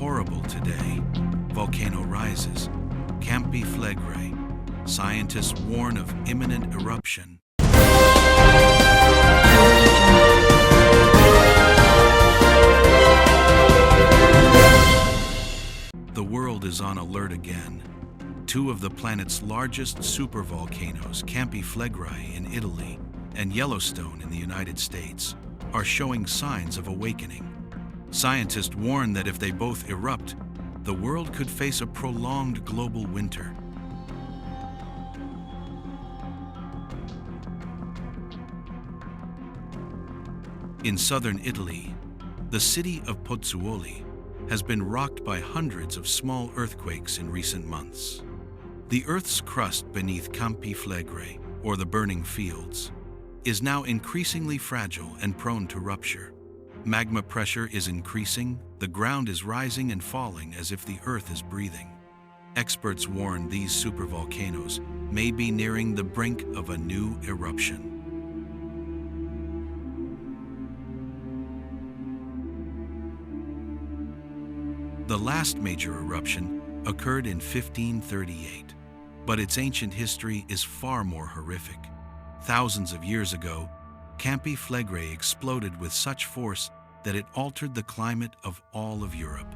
horrible today. Volcano rises. Campi Flegrei. Scientists warn of imminent eruption. The world is on alert again. Two of the planet's largest supervolcanoes, Campi Flegrei in Italy and Yellowstone in the United States, are showing signs of awakening. Scientists warn that if they both erupt, the world could face a prolonged global winter. In southern Italy, the city of Pozzuoli has been rocked by hundreds of small earthquakes in recent months. The Earth's crust beneath Campi Flegrei, or the burning fields, is now increasingly fragile and prone to rupture. Magma pressure is increasing, the ground is rising and falling as if the Earth is breathing. Experts warn these supervolcanoes may be nearing the brink of a new eruption. The last major eruption occurred in 1538, but its ancient history is far more horrific. Thousands of years ago, Campi Flegrei exploded with such force that it altered the climate of all of Europe.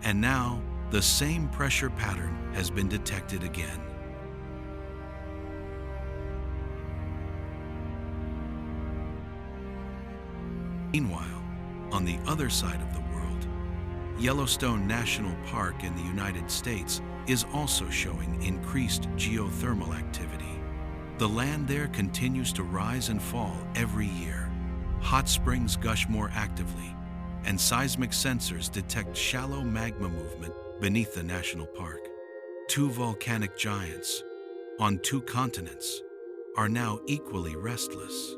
And now, the same pressure pattern has been detected again. Meanwhile, on the other side of the world, Yellowstone National Park in the United States is also showing increased geothermal activity. The land there continues to rise and fall every year. Hot springs gush more actively, and seismic sensors detect shallow magma movement beneath the national park. Two volcanic giants on two continents are now equally restless.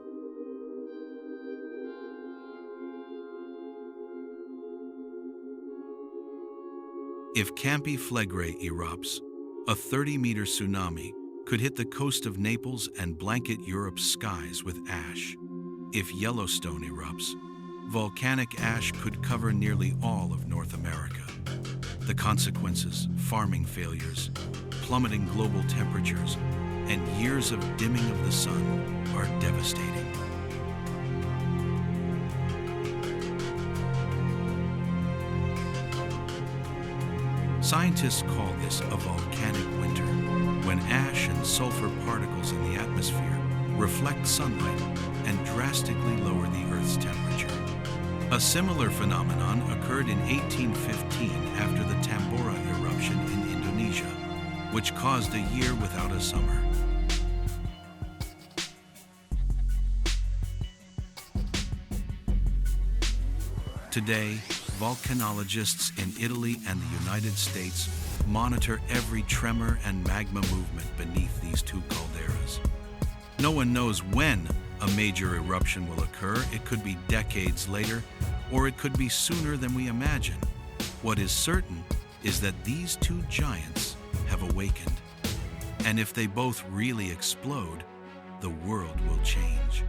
If Campi Flegrei erupts, a 30-meter tsunami could hit the coast of Naples and blanket Europe's skies with ash. If Yellowstone erupts, volcanic ash could cover nearly all of North America. The consequences, farming failures, plummeting global temperatures, and years of dimming of the sun are devastating. Scientists call this a volcanic winter, when ash and sulfur particles in the atmosphere reflect sunlight and drastically lower the Earth's temperature. A similar phenomenon occurred in 1815 after the Tambora eruption in Indonesia, which caused a year without a summer. Today, volcanologists in Italy and the United States monitor every tremor and magma movement beneath these two calderas. No one knows when a major eruption will occur. It could be decades later, or it could be sooner than we imagine. What is certain is that these two giants have awakened. And if they both really explode, the world will change.